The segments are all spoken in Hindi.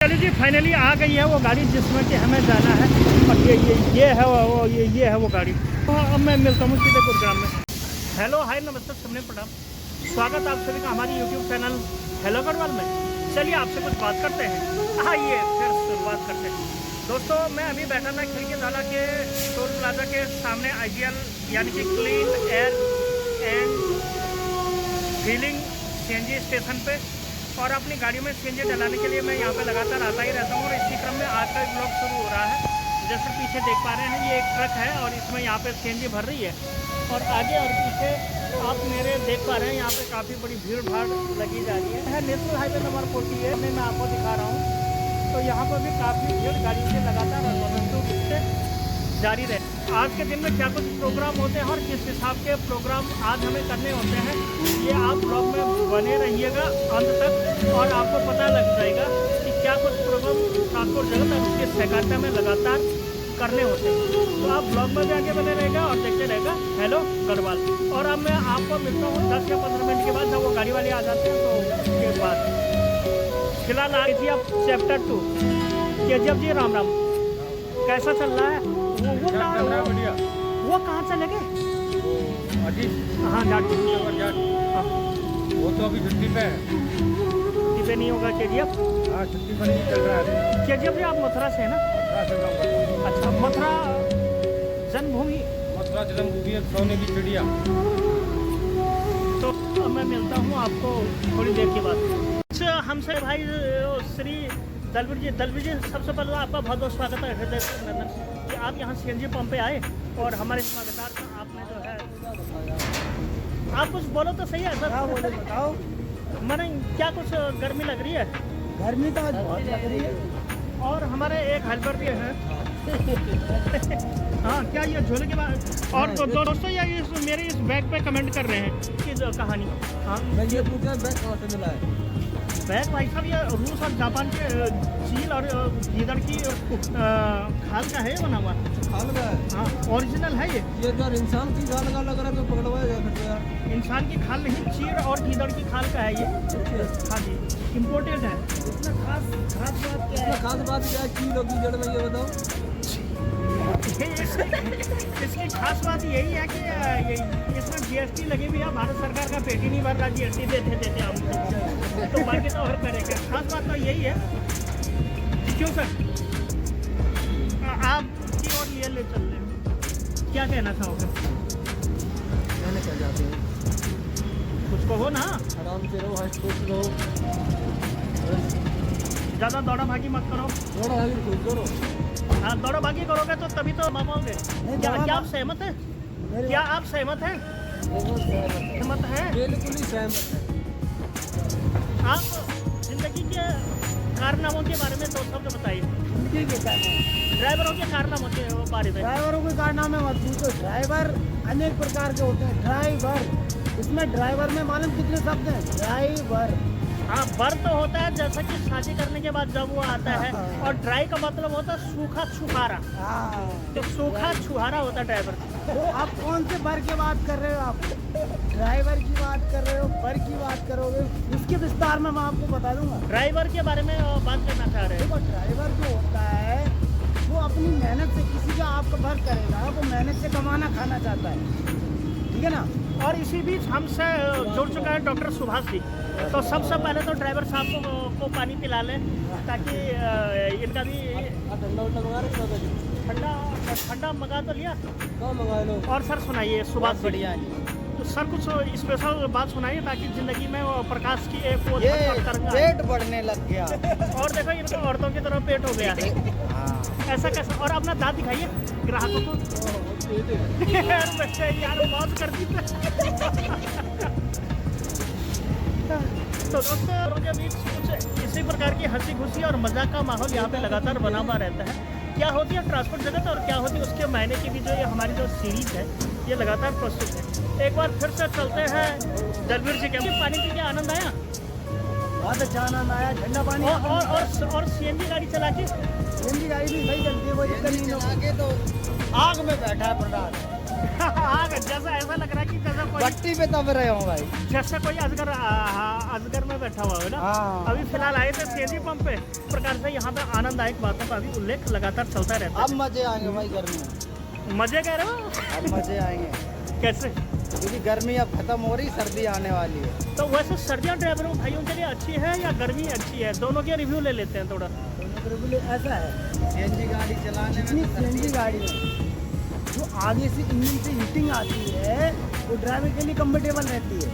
चलिए जी, फाइनली आ गई है वो गाड़ी जिसमें कि हमें जाना है। और ये है वो गाड़ी। तो अब मैं मिलता हूँ सीधे गुरुग्राम में। हेलो हाय नमस्ते सबने प्रणाम, स्वागत आप सभी का हमारी यूट्यूब चैनल हेलो गढ़वाल में। चलिए आपसे कुछ बात करते हैं। आइए फिर शुरुआत करते हैं। दोस्तों मैं अभी बैठा था खिड़की नाला के टोल प्लाजा के सामने IGL यानी कि clean air and feeling CNG station पे, और अपनी गाड़ी में CNG डलाने के लिए मैं यहाँ पे लगातार आता ही रहता हूँ। और इसी क्रम में आज का ब्लॉग शुरू हो रहा है। जैसे पीछे देख पा रहे हैं ये एक ट्रक है और इसमें यहाँ पे CNG भर रही है, और आगे और पीछे आप मेरे देख पा रहे हैं यहाँ पे काफ़ी बड़ी भीड़ भाड़ लगी जा रही है। नेशनल हाईवे नंबर 48 में मैं आपको दिखा रहा हूँ। तो यहाँ पर भी काफ़ी भीड़ गाड़ी से लगातार रूप से जारी रहे। आज के दिन में क्या कुछ प्रोग्राम होते हैं और किस हिसाब के प्रोग्राम आज हमें करने होते हैं, ये आप ब्लॉग में बने रहिएगा अंत तक, और आपको पता लग जाएगा कि क्या कुछ प्रोग्राम ट्रांसपोर्ट जगत और उसके सहकारिता में लगातार करने होते हैं। तो आप ब्लॉग में भी आगे बने रहेगा और देखते रहेगा हेलो गढ़वाल। और अब मैं आपको मिलता हूँ 10 या 15 मिनट के बाद, जब वो गाड़ी वाले आ जाते हैं तो उसके बाद। फिलहाल आ गई आप चैप्टर 2 KGF जी। राम राम, कैसा चल रहा है? वो कहाँ चले गए? हाँ जाट। हाँ वो तो अभी छुट्टी पे है। छुट्टी पे नहीं होगा KGF? हाँ छुट्टी पर नहीं चल रहा है। KGF जी आप मथुरा से है ना? अच्छा, मथुरा जन्मभूमि। मथुरा जन्मभूमि है, सोने की चिड़िया। तो अब मैं मिलता हूँ आपको थोड़ी देर के बाद। अच्छा, हमसे भाई श्री दलवीर जी सबसे पहले आपका बहुत बहुत स्वागत है हृदय से नंदन कि आप यहाँ CNG पंप पे आए, और हमारे स्वागतार्थ का आपने जो है आप कुछ बोलो तो सही है सर। क्या बोले बताओ। मैंने क्या कुछ गर्मी लग रही है? गर्मी तो आज बहुत लग रही है। और हमारे एक हेल्पर भी है। हाँ, क्या ये झोले के बाद और दोस्तों या मेरे इस बैग पे कमेंट कर रहे हैं कि जो कहानी। हाँ मैं ये पूछा बैग कहाँ से मिला है? बैग भाई साहब ये रूस और जापान के चील और गीदड़ की खाल का है बना हुआ। खाल का है? हाँ ओरिजिनल है ये। तो यार इंसान की खाल का लग रहा है तो पकड़वाया जा सकता है यार। इंसान की खाल नहीं, चील और गीदड़ की खाल का है ये। हाँ जी, इम्पोर्टेड है। इसमें खास बात क्या है? खास बात क्या है चील और कीचड़ में, ये बताओ। इसकी खास बात यही है कि इसमें GST लगी हुई है। भारत सरकार का पेट ही नहीं भर रहा, GST देते हम तो बाकी तो और करेंगे। खास बात तो यही है। क्यों सर आप की और ये ले चल रहे हैं, क्या कहना चाहोगे? मैंने क्या जाते हैं, कुछ कहो ना। आराम से रहो, हंस खुश रहो, ज़्यादा दौड़ा भागी मत करो। थोड़ा आगे खुश करो। हाँ, दौड़ा भागी करोगे तो तभी तो पाओगे। क्या आप सहमत हैं? क्या आप सहमत हैं? सहमत हैं? बिल्कुल ही सहमत है। आप जिंदगी के कारनामों के बारे में दो शब्द बताइए। जिंदगी के कारनामे, ड्राइवरों के कारनामों के बारे में। ड्राइवरों के कारनामे मत पूछो। ड्राइवर अनेक प्रकार के होते हैं। ड्राइवर, इसमें ड्राइवर में मालूम कितने शब्द हैं? ड्राइवर। हाँ, बर तो होता है जैसा कि शादी करने के बाद जब वो आता है, और ड्राई का मतलब होता है सूखा छुहारा। तो सूखा छुहारा होता है ड्राइवर। तो आप कौन से बर की बात कर रहे हो? आप ड्राइवर की बात कर रहे हो, बर की बात करोगे, इसके विस्तार में मैं आपको बता दूंगा। ड्राइवर के बारे में बात करना चाह रहे हैं। देखो ड्राइवर जो होता है वो अपनी मेहनत से किसी का आपका बर करेगा, वो मेहनत से कमाना खाना चाहता है, ठीक है ना। और इसी बीच हमसे जुड़ चुका है डॉक्टर सुभाष जी। तो सबसे पहले तो ड्राइवर साहब को पानी पिला लें ताकि इनका भी ठंडा उल्टा मंगा रहे, ठंडा मंगा तो लिया। कहाँ मंगा लो। और सर सुनाइए सुभाष जी। बढ़िया। तो सर कुछ स्पेशल बात सुनाइए ताकि जिंदगी में वो प्रकाश की एक वो ये तरंगा। पेट बढ़ने लग गया। और देखो इनको औरतों की तरह पेट हो गया है। ऐसा कैसा? और अपना दांत दिखाइए ग्राहकों को। यार बच्चे यार मौज कर दी। तो दोस्तों के बीच कुछ इसी प्रकार की हंसी खुशी और मजाक का माहौल यहाँ पे लगातार बना हुआ रहता है। क्या होती है ट्रांसपोर्ट जगत और क्या होती है उसके मायने की भी जो ये हमारी जो सीरीज है ये लगातार प्रस्तुत है। एक बार फिर से चलते हैं दलवीर जी के। पानी पी के आनंद आया? बहुत अच्छा आनंद आया, ठंडा पानी। और CNG गाड़ी चला के? CNG गाड़ी भी सही चलती है, कोई दिक्कत नहीं। आगे तो आग में बैठा है प्रधान। आग जैसा ऐसा लग रहा है कि जैसा कोई भट्टी पे तप रहे हो भाई। जैसे कोई अजगर में बैठा हुआ है ना। हाँ। अभी फिलहाल आए थे सीएनजी पंप पे। इस प्रकार से यहाँ पे आनंददायक बातों का अभी उल्लेख लगातार चलता रहता अब मजे आएंगे भाई गर्मी में। है। मजे कह रहे हो? अब मजे आएंगे कैसे? क्योंकि गर्मी अब खत्म हो रही, सर्दी आने वाली है। तो वैसे सर्दियाँ ड्राइवरों भाइयों के लिए अच्छी है या गर्मी अच्छी है? दोनों के रिव्यू ले लेते हैं थोड़ा। ऐसा है, सीएनजी गाड़ी चलाने में, सीएनजी गाड़ी में जो आगे से इंजन से हीटिंग आती है वो ड्राइवर के लिए कंफर्टेबल रहती है।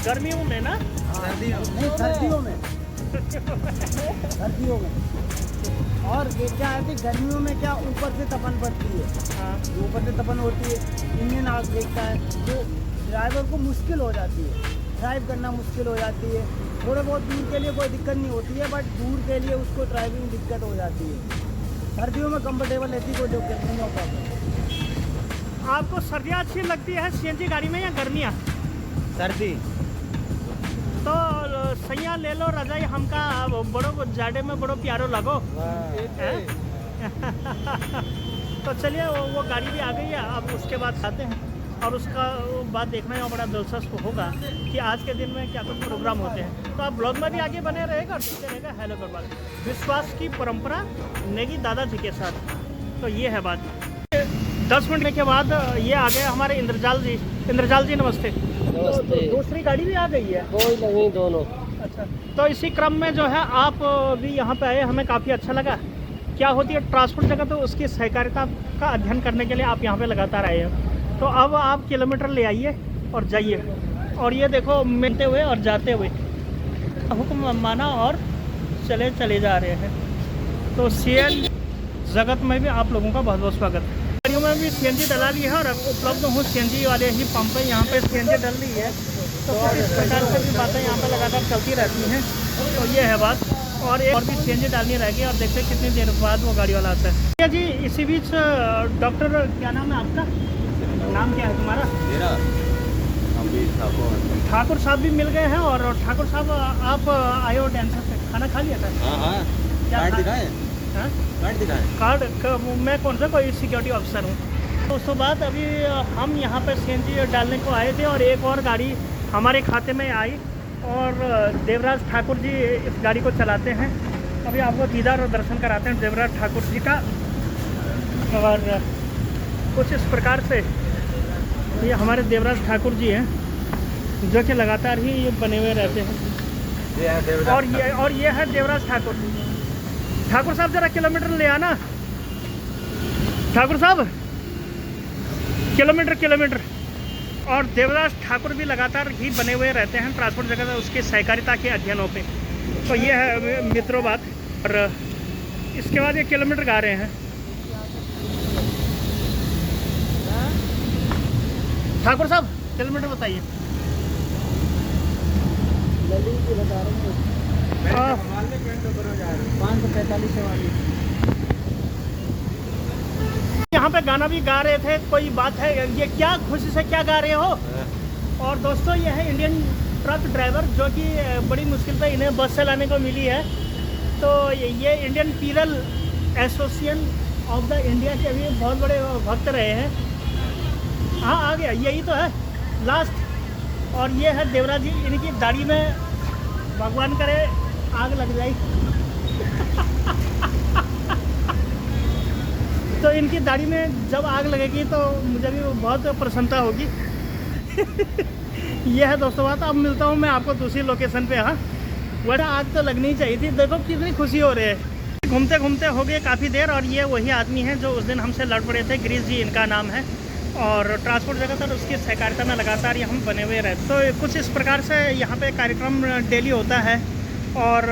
गर्मियों में ना? सर्दियों नहीं, सर्दियों में सर्दियों में। और ये क्या है कि गर्मियों में क्या ऊपर से तपन पड़ती है। हाँ। ऊपर से तपन होती है, इंजन आग देखता है, तो ड्राइवर को मुश्किल हो जाती है, ड्राइव करना मुश्किल हो जाती है। थोड़े बहुत दूर के लिए कोई दिक्कत नहीं होती है, बट दूर के लिए उसको ड्राइविंग दिक्कत हो जाती है। सर्दियों में कंफर्टेबल रहती है, कोई दिक्कत नहीं होता। आपको सर्दियाँ अच्छी लगती है सीएनजी गाड़ी में या गर्मियाँ? सर्दी तो सैया ले लो रजाई हमका बड़ो जाड़े में बड़ो प्यारो लगो। हैं? तो चलिए वो गाड़ी भी आ गई है। अब उसके बाद आते हैं और उसका बात देखना है बड़ा दिलचस्प होगा कि आज के दिन में क्या कुछ प्रोग्राम होते हैं। तो आप ब्लॉग में भी आगे बने रहेगा और सुनते रहेगा हेलो गढ़वाल, विश्वास की परंपरा नेगी दादाजी के साथ। तो ये है बात। 10 मिनट के बाद ये आ गए हमारे इंद्रजाल जी। इंद्रजाल जी नमस्ते। नमस्ते। तो दूसरी गाड़ी भी आ गई है? कोई नहीं, दोनों। अच्छा, तो इसी क्रम में जो है आप भी यहाँ पे आए, हमें काफ़ी अच्छा लगा। क्या होती है ट्रांसपोर्ट जगह, तो उसकी सहकारिता का अध्ययन करने के लिए आप यहाँ पे लगातार आए हैं। तो अब आप किलोमीटर ले आइए और जाइए, और ये देखो मिलते हुए और जाते हुए हुक्म माना और चले जा रहे हैं। तो सीएन जगत में भी आप लोगों का बहुत बहुत स्वागत है। गाड़ियों में भी सीएनजी डला ली है और उपलब्ध हूँ सीएनजी वाले ही पंप है, यहाँ पे सीएनजी डल रही है। तो इस प्रकार से भी बातें यहाँ पे लगातार चलती रहती हैं। तो ये है बात। और एक और भी सीएनजी डालनी रहेगी और देखते हैं कितनी देर बाद वो गाड़ी वाला आता है। जी इसी बीच डॉक्टर क्या नाम है आपका? नाम क्या है तुम्हारा? मेरा ठाकुर साहब भी मिल गए हैं। और ठाकुर साहब आप आए हो डांसर से, खाना खा लिया था? हाँ क्या कार्ड खा- दिखाए, हाँ? कार्ड दिखाए। कार्ड मैं कौन सा कोई सिक्योरिटी ऑफिसर हूँ। तो उसके बाद अभी हम यहाँ पर सीएनजी डालने को आए थे और एक और गाड़ी हमारे खाते में आई और देवराज ठाकुर जी इस गाड़ी को चलाते हैं। अभी आपको दीदार और दर्शन कराते हैं देवराज ठाकुर जी का। और कुछ इस प्रकार से ये हमारे देवराज ठाकुर जी हैं जो कि लगातार ही ये बने हुए रहते हैं। ये है देवराज और ये है देवराज ठाकुर। ठाकुर साहब जरा किलोमीटर ले आना। ठाकुर साहब किलोमीटर। और देवराज ठाकुर भी लगातार ही बने हुए रहते हैं ट्रांसपोर्ट जगह उसके सहकारिता के अध्ययनों पे। तो ये है मित्रों बात। और इसके बाद ये किलोमीटर गा रहे हैं। ठाकुर साहब किलोमीटर बताइए। जल्दी की बता रहे हैं, 545 वाली। यहाँ पे गाना भी गा रहे थे, कोई बात है? ये क्या खुशी से क्या गा रहे हो? और दोस्तों ये है इंडियन ट्रक ड्राइवर जो कि बड़ी मुश्किल पे इन्हें बस चलाने को मिली है। तो ये Indian pearl association of the India के भी बहुत बड़े भक्त रहे हैं। हाँ आ गया, यही तो है लास्ट। और ये है देवराज जी, इनकी दाढ़ी में भगवान करे आग लग जाए। तो इनकी दाढ़ी में जब आग लगेगी तो मुझे भी बहुत प्रसन्नता होगी। यह है दोस्तों बात। अब मिलता हूँ मैं आपको दूसरी लोकेशन पे। हाँ वरना आग तो लगनी चाहिए थी। देखो कितनी खुशी हो रही है। घूमते घूमते हो गए काफ़ी देर और ये वही आदमी हैं जो उस दिन हमसे लड़ पड़े थे। गिरीश जी इनका नाम है। और ट्रांसपोर्ट जगह पर उसकी सहकारिता में लगातार ये हम बने हुए रहते। तो कुछ इस प्रकार से यहाँ पे कार्यक्रम डेली होता है। और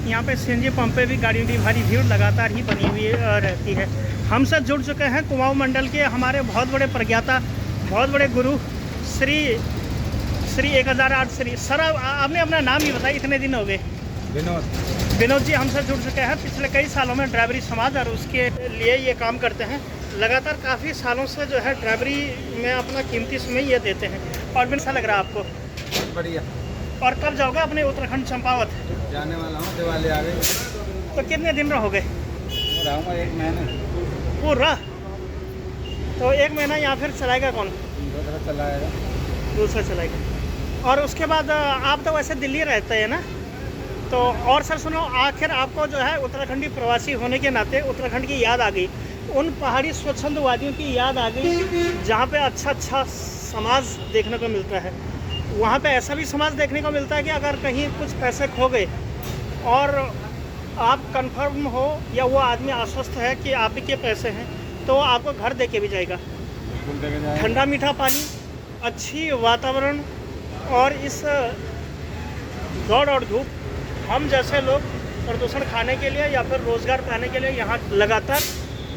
यहाँ पे सीएनजी पंप पे भी गाड़ियों की भारी भीड़ लगातार ही बनी हुई रहती है। हमसे जुड़ चुके हैं कुमाऊं मंडल के हमारे बहुत बड़े प्रज्ञाता, बहुत बड़े गुरु श्री 1008 श्री। सर आपने अपना नाम ही बताया, इतने दिन हो गए। विनोद जी हमसे जुड़ चुके हैं। पिछले कई सालों में ड्राइवरी समाज और उसके लिए ये काम करते हैं। लगातार काफ़ी सालों से जो है ड्राइवरी में अपना कीमती समय ये देते हैं। और भी अच्छा लग रहा है आपको? बहुत बढ़िया। और कब जाओगे अपने उत्तराखंड चंपावत? जाने वाला हूँ, दिवाली आ गई। तो कितने दिन रहोगे? रहूँगा 1 महीने पूरा। तो 1 महीना यहाँ फिर चलाएगा कौन? दूसरा चलाएगा। दूसरा चलाएगा। और उसके बाद आप तो वैसे दिल्ली रहते हैं ना, तो और सर सुनो, आखिर आपको जो है उत्तराखंडी प्रवासी होने के नाते उत्तराखंड की याद आ गई, उन पहाड़ी स्वच्छंदवादियों की याद आ गई जहाँ पे अच्छा समाज देखने को मिलता है। वहाँ पे ऐसा भी समाज देखने को मिलता है कि अगर कहीं कुछ पैसे खो गए और आप कंफर्म हो या वो आदमी आश्वस्त है कि आप ही के पैसे हैं, तो वो आपको घर दे के भी जाएगा। बिल्कुल देके जाएगा। ठंडा मीठा पानी, अच्छी वातावरण, और इस दौड़ और धूप हम जैसे लोग प्रदूषण खाने के लिए या फिर रोज़गार पाने के लिए यहाँ लगातार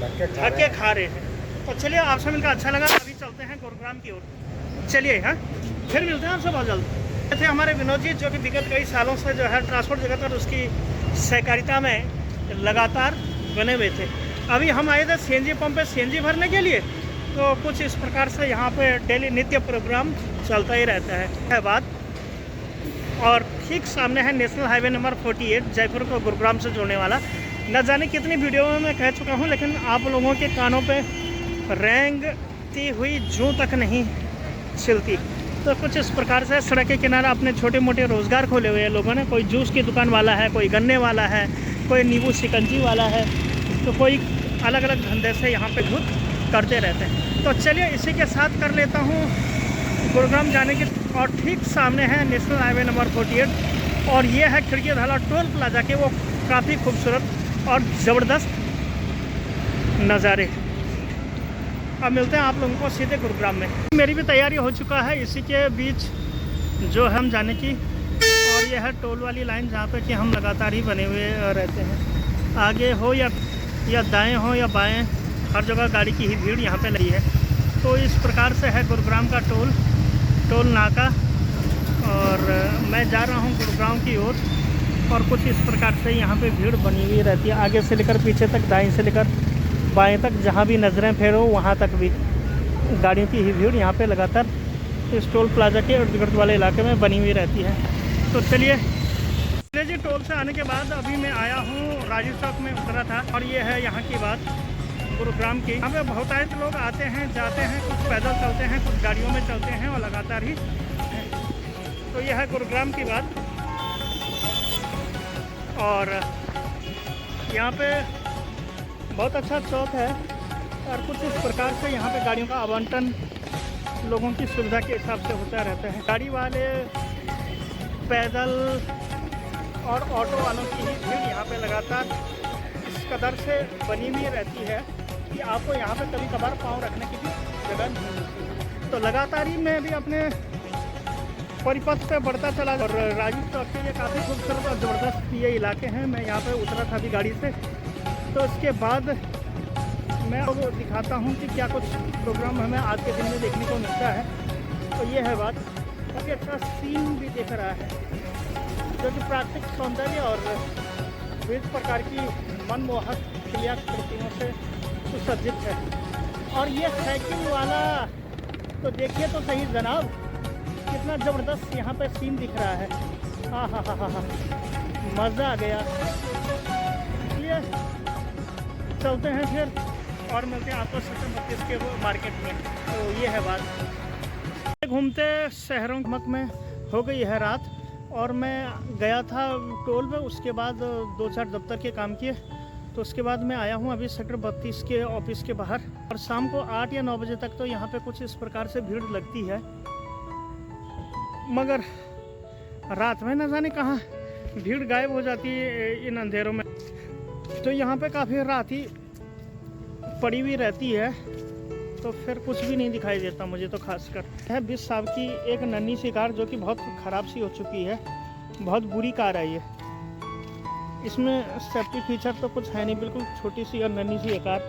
धक्के खा रहे हैं। तो चलिए, आपसे मिलकर अच्छा लगा। अभी चलते हैं गुरुग्राम की ओर। चलिए, हाँ फिर मिलते हैं आपसे बहुत जल्द। थे हमारे विनोद जी, जो कि विगत कई सालों से जो है ट्रांसपोर्ट जगत और उसकी सहकारिता में लगातार बने हुए थे। अभी हम आए थे सीएनजी पंप पे सीएनजी भरने के लिए, तो कुछ इस प्रकार से यहाँ पे डेली नित्य प्रोग्राम चलता ही रहता है बात। और ठीक सामने है नेशनल हाईवे नंबर 48, जयपुर को गुरुग्राम से जोड़ने वाला। न जाने कितनी वीडियो में मैं कह चुका हूँ, लेकिन आप लोगों के कानों पे रेंगती हुई जूं तक नहीं छिलती। तो कुछ इस प्रकार से सड़क के किनारे अपने छोटे मोटे रोज़गार खोले हुए हैं लोगों ने। कोई जूस की दुकान वाला है, कोई गन्ने वाला है, कोई नींबू शिकंजी वाला है, तो कोई अलग अलग धंधे से यहाँ पे खुद करते रहते हैं। तो चलिए, इसी के साथ कर लेता हूँ गुरुग्राम जाने की। और ठीक सामने है नेशनल हाईवे नंबर 48, और ये है खिड़की ढाला टोल प्लाजा के वो काफ़ी खूबसूरत और ज़बरदस्त नज़ारे। अब मिलते हैं आप लोगों को सीधे गुरुग्राम में। मेरी भी तैयारी हो चुका है इसी के बीच जो हम जाने की, और यह है टोल वाली लाइन जहाँ पे कि हम लगातार ही बने हुए रहते हैं। आगे हो या दाएं हो या बाएं, हर जगह गाड़ी की ही भीड़ यहाँ पे लगी है। तो इस प्रकार से है गुरुग्राम का टोल नाका, और मैं जा रहा हूँ गुरुग्राम की ओर। और कुछ इस प्रकार से यहाँ पे भीड़ बनी हुई रहती है, आगे से लेकर पीछे तक, दाएं से लेकर बाएं तक, जहाँ भी नज़रें फेरो वहाँ तक भी गाड़ियों की ही भीड़ यहाँ पे लगातार इस टोल प्लाजा के इर्द गिर्द वाले इलाके में बनी हुई रहती है। तो चलिए जी, टोल से आने के बाद अभी मैं आया हूँ राजीव चौक में उतरा था, और ये है यहाँ की बात गुरुग्राम की। यहाँ पे बहुतायत लोग आते हैं जाते हैं, कुछ पैदल चलते हैं, कुछ गाड़ियों में चलते हैं, और लगातार ही। तो यह है गुरुग्राम की बात। और यहाँ पे बहुत अच्छा चौक है, और कुछ इस प्रकार से यहाँ पे गाड़ियों का आवंटन लोगों की सुविधा के हिसाब से होता रहता है। गाड़ी वाले, पैदल और ऑटो वालों की ही भीड़ यहाँ पे लगातार इस कदर से बनी हुई रहती है कि आपको यहाँ पे कभी कभार पाँव रखने की भी जगह नहीं मिलती। तो लगातार ही मैं भी अपने परिपथ पे बढ़ता चला, और राजीव चौक के ये काफ़ी खूबसूरत और ज़बरदस्त ये इलाके हैं। मैं यहाँ पे उतरा था अभी गाड़ी से, तो इसके बाद मैं आपको दिखाता हूँ कि क्या कुछ प्रोग्राम हमें आज के दिन में देखने को मिलता है। तो ये है बात। काफ़ी अच्छा सीन भी दिख रहा है, जो कि प्राकृतिक सौंदर्य और विविध प्रकार की मनमोहक क्रियाकृतियों से सुसज्जित है। और ये साइकिल वाला, तो देखिए तो सही जनाब, कितना ज़बरदस्त यहाँ पे सीन दिख रहा है। हाँ हाँ हाँ हाँ हाँ, मज़ा आ गया। इसलिए चलते हैं फिर और मिलते हैं आपको सेक्टर 32 के मार्केट में। तो ये है बात। घूमते शहरों में हो गई है रात, और मैं गया था टोल में, उसके बाद 2-4 दफ्तर के काम किए। तो उसके बाद मैं आया हूँ अभी सेक्टर 32 के ऑफिस के बाहर। और शाम को 8 या 9 बजे तक तो यहाँ पे कुछ इस प्रकार से भीड़ लगती है, मगर रात में न जाने कहाँ भीड़ गायब हो जाती है इन अंधेरों में। तो यहाँ पे काफ़ी रात ही पड़ी हुई रहती है, तो फिर कुछ भी नहीं दिखाई देता मुझे तो खासकर। है 20 साल की एक नन्ही सी कार, जो कि बहुत ख़राब सी हो चुकी है, बहुत बुरी कार है ये। इसमें सेफ्टी फीचर तो कुछ है नहीं, बिल्कुल छोटी सी और नन्ही सी कार।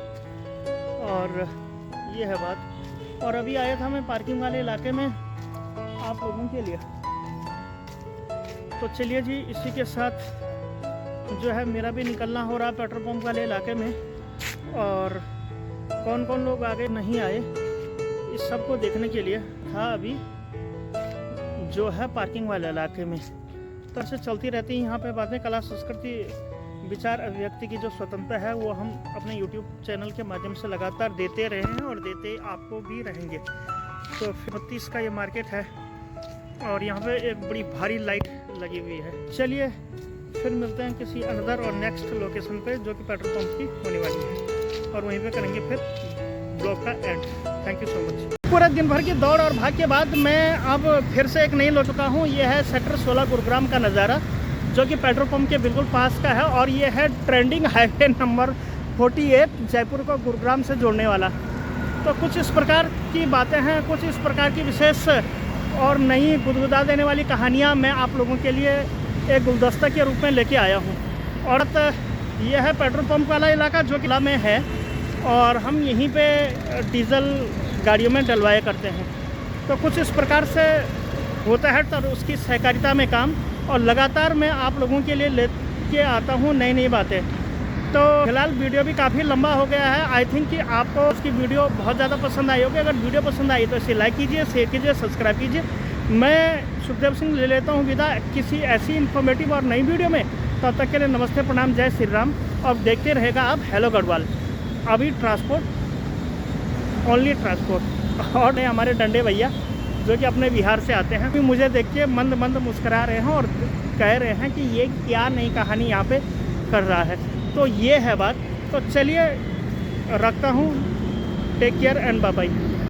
और ये है बात। और अभी आया था मैं पार्किंग वाले इलाके में आप लोगों के लिए। तो चलिए जी, इसी के साथ जो है मेरा भी निकलना हो रहा पेट्रोल पंप वाले इलाके में। और कौन कौन लोग आगे नहीं आए इस सब को देखने के लिए था अभी जो है पार्किंग वाले इलाके में। तो से चलती रहती है यहाँ पे बातें, कला संस्कृति विचार अभिव्यक्ति की जो स्वतंत्रता है वो हम अपने YouTube चैनल के माध्यम से लगातार देते रहे हैं और देते आपको भी रहेंगे। तो 32 का ये मार्केट है और यहाँ पे एक बड़ी भारी लाइट लगी हुई है। चलिए फिर मिलते हैं किसी अनदर और नेक्स्ट लोकेशन पे जो कि पेट्रोल पंप की होने वाली है और वहीं पे करेंगे फिर ब्लॉग का and. Thank you so much. पूरे दिन भर की दौड़ और भाग के बाद मैं अब फिर से एक नई लो चुका हूँ। ये है सेक्टर 16 गुरुग्राम का नज़ारा जो कि पेट्रोल पंप के बिल्कुल पास का है और ये है ट्रेंडिंग हाईवे नंबर 48 जयपुर को गुरुग्राम से जोड़ने वाला। तो कुछ इस प्रकार की बातें हैं, कुछ इस प्रकार की विशेष और नई गुदगुदा देने वाली कहानियाँ मैं आप लोगों के लिए एक गुलदस्ता के रूप में लेके आया हूँ। और यह है पेट्रोल पंप वाला इलाका जो किला में है और हम यहीं पे डीजल गाड़ियों में डलवाया करते हैं। तो कुछ इस प्रकार से होता है तो उसकी सहकारिता में काम और लगातार मैं आप लोगों के लिए लेके आता हूँ नई नई बातें। तो फिलहाल वीडियो भी काफ़ी लंबा हो गया है। आई थिंक कि आपको उसकी वीडियो बहुत ज़्यादा पसंद आई होगी। अगर वीडियो पसंद आई तो इसे लाइक कीजिए, शेयर कीजिए, सब्सक्राइब कीजिए। मैं सुखदेव सिंह ले लेता हूँ विदा किसी ऐसी इन्फॉर्मेटिव और नई वीडियो में। तब तक के लिए नमस्ते, प्रणाम, जय श्री राम। और देखते रहेगा आप हेलो गढ़वाल। अभी ट्रांसपोर्ट, ओनली ट्रांसपोर्ट। और हमारे डंडे भैया जो कि अपने बिहार से आते हैं, मुझे देख के मंद मंद मुस्करा रहे हैं और कह रहे हैं कि ये क्या नई कहानी यहाँ पे कर रहा है। तो ये है बात। तो चलिए रखता हूँ। Take care and bye bye.